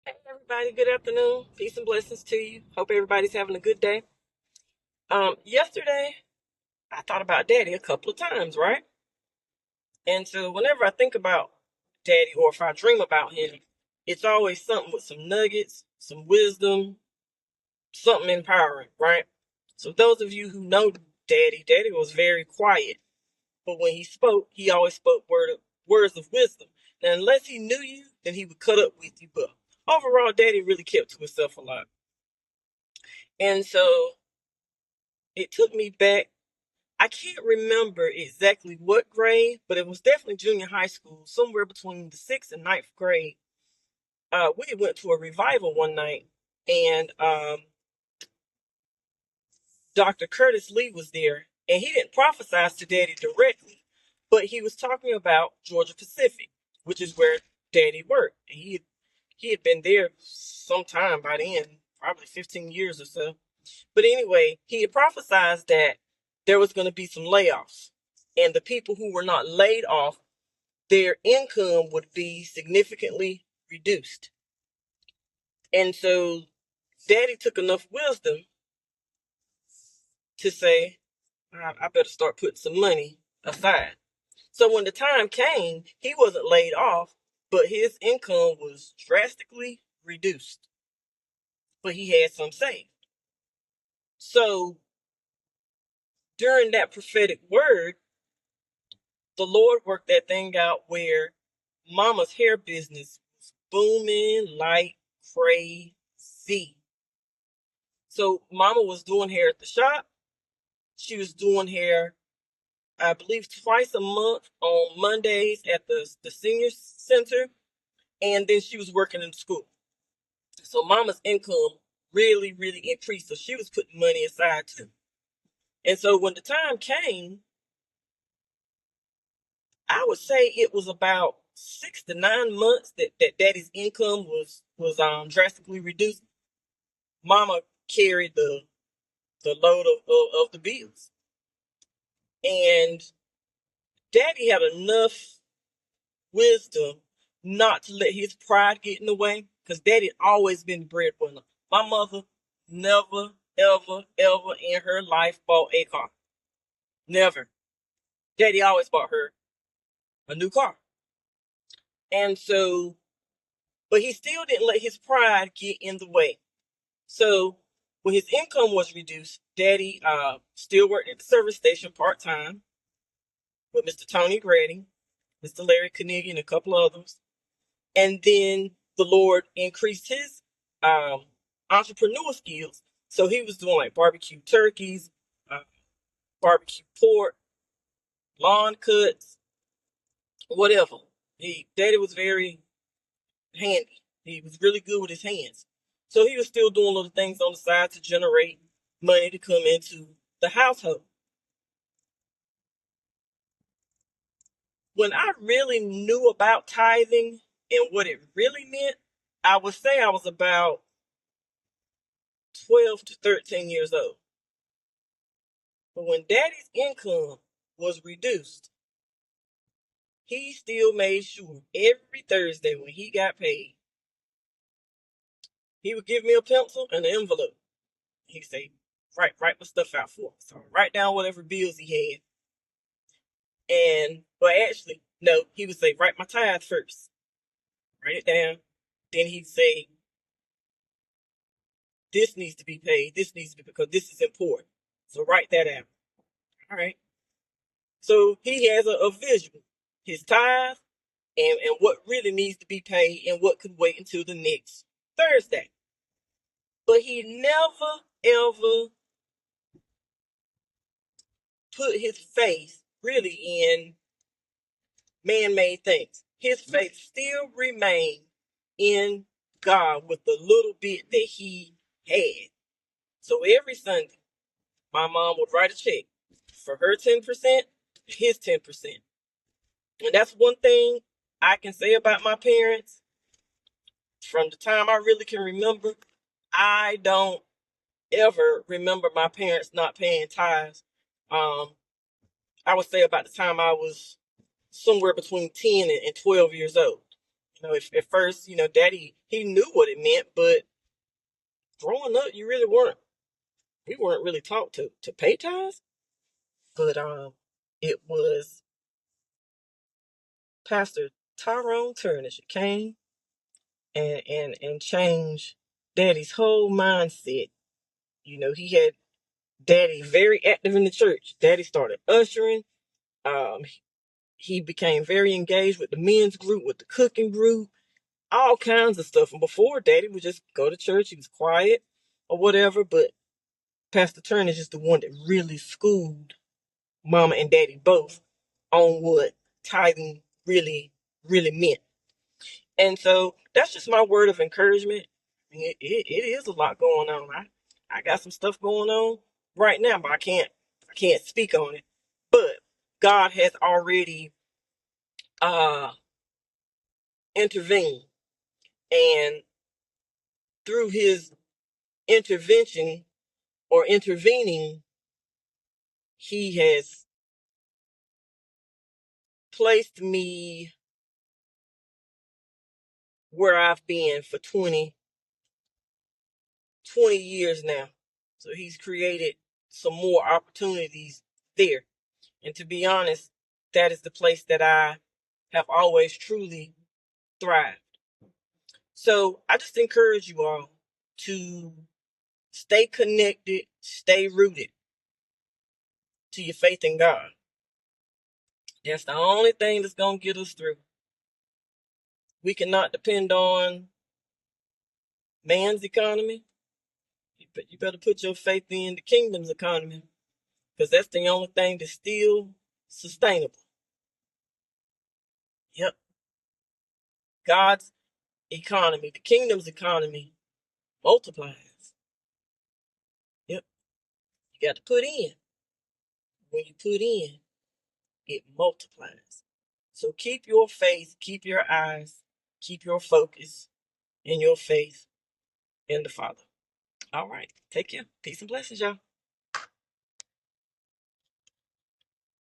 Hey everybody, good afternoon. Peace and blessings to you. Hope everybody's having a good day. Yesterday I thought about Daddy a couple of times, right? And so whenever I think about Daddy or if I dream about him, it's always something with some nuggets, some wisdom, something empowering, right? So those of you who know Daddy was very quiet, but when he spoke, he always spoke words of wisdom. Now, unless he knew you, then he would cut up with you. But overall, Daddy really kept to himself a lot. And so it took me back. I can't remember exactly what grade, but it was definitely junior high school, somewhere between the sixth and ninth grade. We went to a revival one night, and Dr. Curtis Lee was there, and he didn't prophesy to Daddy directly, but he was talking about Georgia Pacific, which is where Daddy worked. And he had been there some time by then, probably 15 years or so. But anyway, he had prophesied that there was going to be some layoffs, and the people who were not laid off, their income would be significantly reduced. And so Daddy took enough wisdom to say, I better start putting some money aside. So when the time came, he wasn't laid off, but his income was drastically reduced. But he had some saved. So during that prophetic word, the Lord worked that thing out where Mama's hair business was booming like crazy. So Mama was doing hair at the shop. She was doing hair, I believe, twice a month on Mondays at the senior center. And then she was working in school. So Mama's income really, really increased. So she was putting money aside too. And so when the time came, I would say it was about 6 to 9 months that Daddy's income was drastically reduced. Mama carried the load of the bills, and Daddy had enough wisdom not to let his pride get in the way, because Daddy had always been the breadwinner. My mother never, ever, ever in her life bought a car. Never. Daddy always bought her a new car. And so, but he still didn't let his pride get in the way. So when his income was reduced, Daddy still worked at the service station part time with Mr. Tony Grady, Mr. Larry Carnegie, and a couple others. And then the Lord increased his um, entrepreneur skills. So he was doing like barbecue turkeys, uh, barbecue pork, lawn cuts, whatever. Daddy was very handy. He was really good with his hands. So he was still doing little things on the side to generate money to come into the household. When I really knew about tithing and what it really meant, I would say I was about 12 to 13 years old. But when Daddy's income was reduced, he still made sure every Thursday when he got paid, he would give me a pencil and an envelope. He'd say, write my stuff out for me. So write down whatever bills he had. But actually, no, he would say, write my tithe first. Write it down. Then he'd say, this needs to be paid. This needs to be, because this is important. So write that out. All right. So he has a visual, his tithe, and what really needs to be paid and what could wait until the next Thursday. But he never, ever put his faith really in man-made things. His faith still remained in God with the little bit that he had. So every Sunday, my mom would write a check for her 10%, his 10%. And that's one thing I can say about my parents. From the time I really can remember, I don't ever remember my parents not paying tithes. Um, I would say about the time I was somewhere between 10 and 12 years old. At first, Daddy, he knew what it meant, but growing up, we weren't really taught to pay tithes. But it was Pastor Tyrone Turner came and changed Daddy's whole mindset. He had Daddy very active in the church. Daddy started ushering. Um, he became very engaged with the men's group, with the cooking group, all kinds of stuff. And before, Daddy would just go to church. He was quiet or whatever. But Pastor Turner is just the one that really schooled Mama and Daddy both on what tithing really, really meant. And so that's just my word of encouragement. It is a lot going on. I got some stuff going on right now, but I can't speak on it. But God has already uh intervened, and through his intervention or intervening, he has placed me where I've been for 20 years now. So he's created some more opportunities there. And to be honest, that is the place that I have always truly thrived. So I just encourage you all to stay connected, stay rooted to your faith in God. That's the only thing that's going to get us through. We cannot depend on man's economy. You better put your faith in the kingdom's economy, because that's the only thing that's still sustainable. Yep. God's economy, the kingdom's economy, multiplies. Yep. You got to put in. When you put in, it multiplies. So keep your faith, keep your eyes, keep your focus and your faith in the Father. All right. Take care. Peace and blessings, y'all.